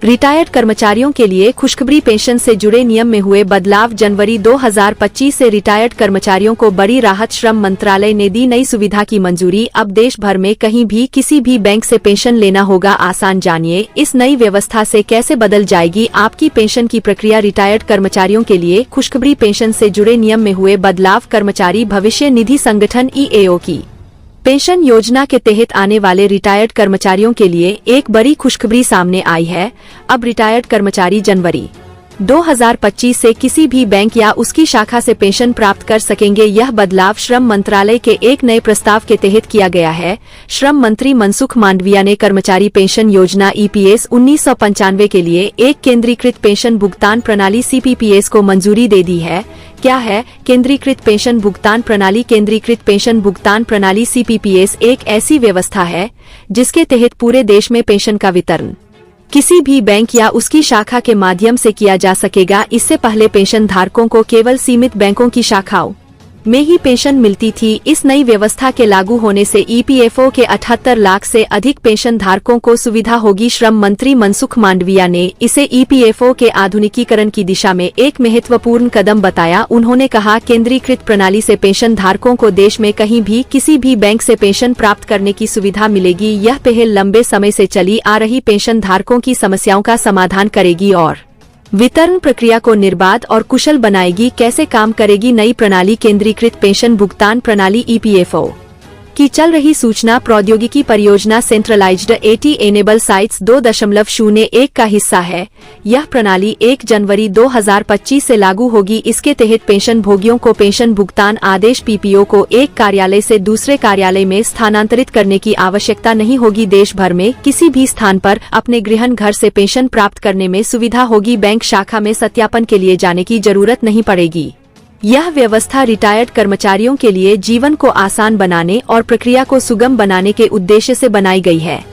Retired कर्मचारियों के लिए खुशखबरी। पेंशन से जुड़े नियम में हुए बदलाव। जनवरी 2025 से रिटायर्ड कर्मचारियों को बड़ी राहत। श्रम मंत्रालय ने दी नई सुविधा की मंजूरी। अब देश भर में कहीं भी किसी भी बैंक से पेंशन लेना होगा आसान। जानिए इस नई व्यवस्था से कैसे बदल जाएगी आपकी पेंशन की प्रक्रिया। रिटायर्ड कर्मचारियों के लिए खुशखबरी। पेंशन से जुड़े नियम में हुए बदलाव। कर्मचारी भविष्य निधि संगठन (EAO) की पेंशन योजना के तहत आने वाले रिटायर्ड कर्मचारियों के लिए एक बड़ी खुशखबरी सामने आई है। अब रिटायर्ड कर्मचारी जनवरी 2025 से किसी भी बैंक या उसकी शाखा से पेंशन प्राप्त कर सकेंगे। यह बदलाव श्रम मंत्रालय के एक नए प्रस्ताव के तहत किया गया है। श्रम मंत्री मनसुख मांडविया ने कर्मचारी पेंशन योजना EPS 1995 के लिए एक केंद्रीकृत पेंशन भुगतान प्रणाली CPPS को मंजूरी दे दी है। क्या है केंद्रीकृत पेंशन भुगतान प्रणाली? केंद्रीकृत पेंशन भुगतान प्रणाली CPPS एक ऐसी व्यवस्था है जिसके तहत पूरे देश में पेंशन का वितरण किसी भी बैंक या उसकी शाखा के माध्यम से किया जा सकेगा। इससे पहले पेंशन धारकों को केवल सीमित बैंकों की शाखाओं में ही पेंशन मिलती थी। इस नई व्यवस्था के लागू होने से EPFO के 78 लाख से अधिक पेंशन धारकों को सुविधा होगी। श्रम मंत्री मनसुख मांडविया ने इसे EPFO के आधुनिकीकरण की दिशा में एक महत्वपूर्ण कदम बताया। उन्होंने कहा, केंद्रीकृत प्रणाली से पेंशन धारकों को देश में कहीं भी किसी भी बैंक से पेंशन प्राप्त करने की सुविधा मिलेगी। यह पहल लंबे समय से चली आ रही पेंशन धारकों की समस्याओं का समाधान करेगी और वितरण प्रक्रिया को निर्बाध और कुशल बनाएगी। कैसे काम करेगी नई प्रणाली? केंद्रीकृत पेंशन भुगतान प्रणाली EPFO की चल रही सूचना प्रौद्योगिकी परियोजना सेंट्रलाइज्ड AT एनेबल साइट्स 2.01 का हिस्सा है। यह प्रणाली 1 जनवरी 2025 से लागू होगी। इसके तहत पेंशन भोगियों को पेंशन भुगतान आदेश PPO को एक कार्यालय से दूसरे कार्यालय में स्थानांतरित करने की आवश्यकता नहीं होगी। देश भर में किसी भी स्थान पर अपने गृह घर से पेंशन प्राप्त करने में सुविधा होगी। बैंक शाखा में सत्यापन के लिए जाने की जरूरत नहीं पड़ेगी। यह व्यवस्था रिटायर्ड कर्मचारियों के लिए जीवन को आसान बनाने और प्रक्रिया को सुगम बनाने के उद्देश्य से बनाई गई है।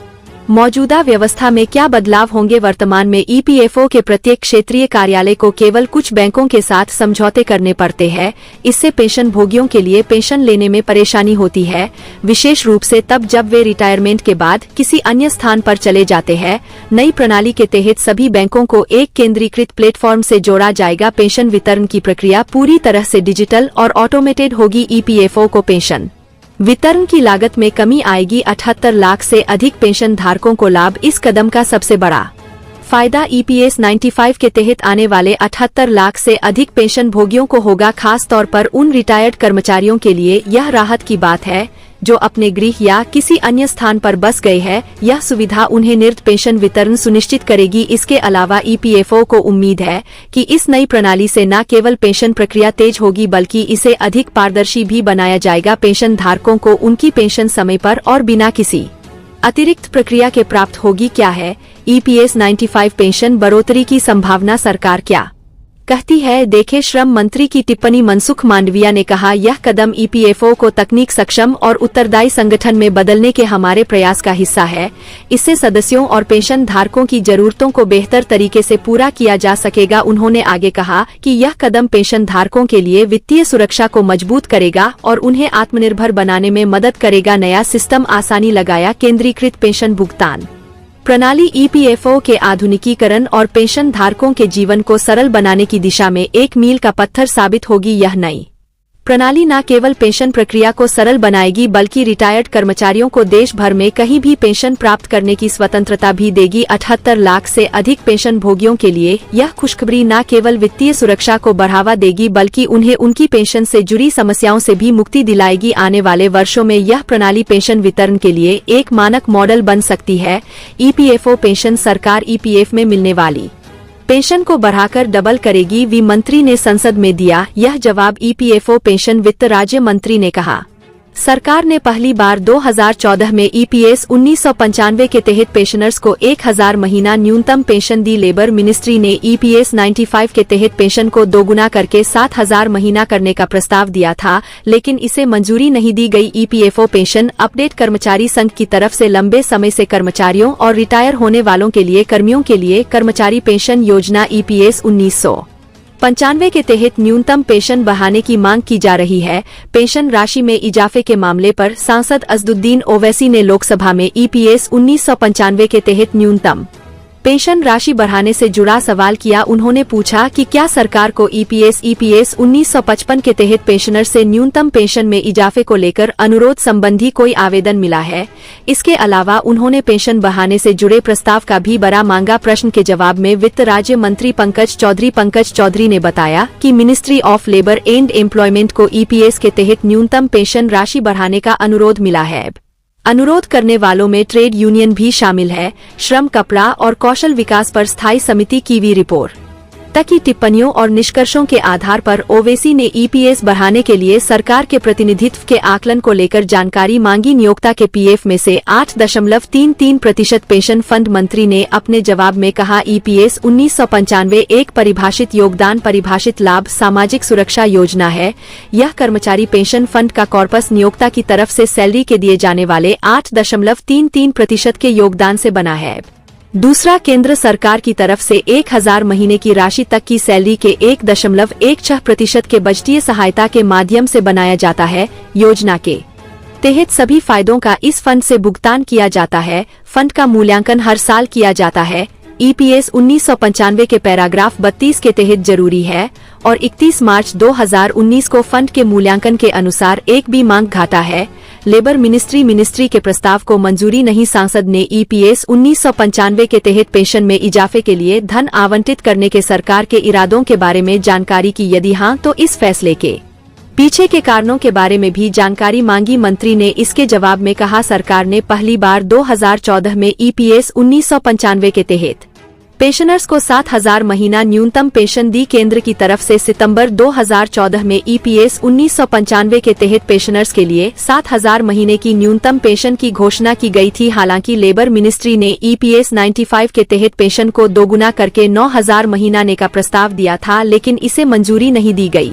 मौजूदा व्यवस्था में क्या बदलाव होंगे? वर्तमान में EPFO के प्रत्येक क्षेत्रीय कार्यालय को केवल कुछ बैंकों के साथ समझौते करने पड़ते हैं। इससे पेंशन भोगियों के लिए पेंशन लेने में परेशानी होती है, विशेष रूप से तब जब वे रिटायरमेंट के बाद किसी अन्य स्थान पर चले जाते हैं। नई प्रणाली के तहत सभी बैंकों को एक केंद्रीकृत प्लेटफॉर्म से जोड़ा जाएगा। पेंशन वितरण की प्रक्रिया पूरी तरह से डिजिटल और ऑटोमेटेड होगी। EPFO को पेंशन वितरण की लागत में कमी आएगी। 78 लाख से अधिक पेंशन धारकों को लाभ। इस कदम का सबसे बड़ा फायदा EPS 95 के तहत आने वाले 78 लाख से अधिक पेंशन भोगियों को होगा। खास तौर पर उन रिटायर्ड कर्मचारियों के लिए यह राहत की बात है जो अपने गृह या किसी अन्य स्थान पर बस गए हैं। यह सुविधा उन्हें निर्ध पेंशन वितरण सुनिश्चित करेगी। इसके अलावा EPFO को उम्मीद है कि इस नई प्रणाली से न केवल पेंशन प्रक्रिया तेज होगी बल्कि इसे अधिक पारदर्शी भी बनाया जाएगा। पेंशन धारकों को उनकी पेंशन समय पर और बिना किसी अतिरिक्त प्रक्रिया के प्राप्त होगी। क्या है EPS 95 पेंशन बढ़ोतरी की संभावना? सरकार क्या कहती है, देखें श्रम मंत्री की टिप्पणी। मनसुख मांडविया ने कहा, यह कदम EPFO को तकनीक सक्षम और उत्तरदायी संगठन में बदलने के हमारे प्रयास का हिस्सा है। इससे सदस्यों और पेंशन धारकों की जरूरतों को बेहतर तरीके से पूरा किया जा सकेगा। उन्होंने आगे कहा कि यह कदम पेंशन धारकों के लिए वित्तीय सुरक्षा को मजबूत करेगा और उन्हें आत्मनिर्भर बनाने में मदद करेगा। नया सिस्टम आसानी लगाया। केंद्रीकृत पेंशन भुगतान प्रणाली EPFO के आधुनिकीकरण और पेंशन धारकों के जीवन को सरल बनाने की दिशा में एक मील का पत्थर साबित होगी। यह नई प्रणाली न केवल पेंशन प्रक्रिया को सरल बनाएगी बल्कि रिटायर्ड कर्मचारियों को देश भर में कहीं भी पेंशन प्राप्त करने की स्वतंत्रता भी देगी। 78 लाख से अधिक पेंशन भोगियों के लिए यह खुशखबरी न केवल वित्तीय सुरक्षा को बढ़ावा देगी बल्कि उन्हें उनकी पेंशन से जुड़ी समस्याओं से भी मुक्ति दिलाएगी। आने वाले वर्षों में यह प्रणाली पेंशन वितरण के लिए एक मानक मॉडल बन सकती है। EPFO पेंशन सरकार EPF में मिलने वाली पेंशन को बढ़ाकर डबल करेगी। वित्त मंत्री ने संसद में दिया यह जवाब। EPFO पेंशन वित्त राज्य मंत्री ने कहा, सरकार ने पहली बार 2014 में EPS 1995 के तहत पेंशनर्स को 1000 महीना न्यूनतम पेंशन दी। लेबर मिनिस्ट्री ने EPS 95 के तहत पेंशन को दोगुना करके 7000 महीना करने का प्रस्ताव दिया था, लेकिन इसे मंजूरी नहीं दी गई। EPFO पेंशन अपडेट कर्मचारी संघ की तरफ से लंबे समय से कर्मचारियों और रिटायर होने वालों के लिए कर्मियों के लिए कर्मचारी पेंशन योजना EPS 1995 के तहत न्यूनतम पेंशन बढ़ाने की मांग की जा रही है। पेंशन राशि में इजाफे के मामले पर सांसद असदुद्दीन ओवैसी ने लोकसभा में EPS 1995 के तहत न्यूनतम पेंशन राशि बढ़ाने से जुड़ा सवाल किया। उन्होंने पूछा कि क्या सरकार को ईपीएस 1955 के तहत पेंशनर से न्यूनतम पेंशन में इजाफे को लेकर अनुरोध संबंधी कोई आवेदन मिला है। इसके अलावा उन्होंने पेंशन बढ़ाने से जुड़े प्रस्ताव का भी बड़ा मांगा। प्रश्न के जवाब में वित्त राज्य मंत्री पंकज चौधरी ने बताया कि ministry of labour and employment को ईपीएस के तहत न्यूनतम पेंशन राशि बढ़ाने का अनुरोध मिला है। अनुरोध करने वालों में ट्रेड यूनियन भी शामिल है। श्रम, कपड़ा और कौशल विकास पर स्थायी समिति की भी रिपोर्ट तक की टिप्पणियों और निष्कर्षों के आधार पर ओवैसी ने ईपीएस बढ़ाने के लिए सरकार के प्रतिनिधित्व के आकलन को लेकर जानकारी मांगी। नियोक्ता के पीएफ में से 8.33% पेंशन फंड मंत्री ने अपने जवाब में कहा, ईपीएस 1995 एक परिभाषित योगदान परिभाषित लाभ सामाजिक सुरक्षा योजना है। यह कर्मचारी पेंशन फंड का कॉर्पस नियोक्ता की तरफ से सैलरी के दिए जाने वाले 8.33% के योगदान से बना है। दूसरा, केंद्र सरकार की तरफ से 1000 महीने की राशि तक की सैलरी के 1.16% के बजटीय सहायता के माध्यम से बनाया जाता है। योजना के तहत सभी फायदों का इस फंड से भुगतान किया जाता है। फंड का मूल्यांकन हर साल किया जाता है। ईपीएस 1995 के पैराग्राफ 32 के तहत जरूरी है और 31 मार्च 2019 को फंड के मूल्यांकन के अनुसार एक भी मांग घाटा है। लेबर मिनिस्ट्री के प्रस्ताव को मंजूरी नहीं। सांसद ने ईपीएस 1995 के तहत पेंशन में इजाफे के लिए धन आवंटित करने के सरकार के इरादों के बारे में जानकारी की। यदि हाँ, तो इस फैसले के पीछे के कारणों के बारे में भी जानकारी मांगी। मंत्री ने इसके जवाब में कहा, सरकार ने पहली बार 2014 में ईपीएस 1995 के तहत पेंशनर्स को 7000 महीना न्यूनतम पेंशन दी। केंद्र की तरफ से सितंबर 2014 में ईपीएस 1995 के तहत पेंशनर्स के लिए 7000 महीने की न्यूनतम पेंशन की घोषणा की गई थी। हालांकि लेबर मिनिस्ट्री ने ईपीएस 95 के तहत पेंशन को दोगुना करके 9000 महीना ने का प्रस्ताव दिया था, लेकिन इसे मंजूरी नहीं दी गई।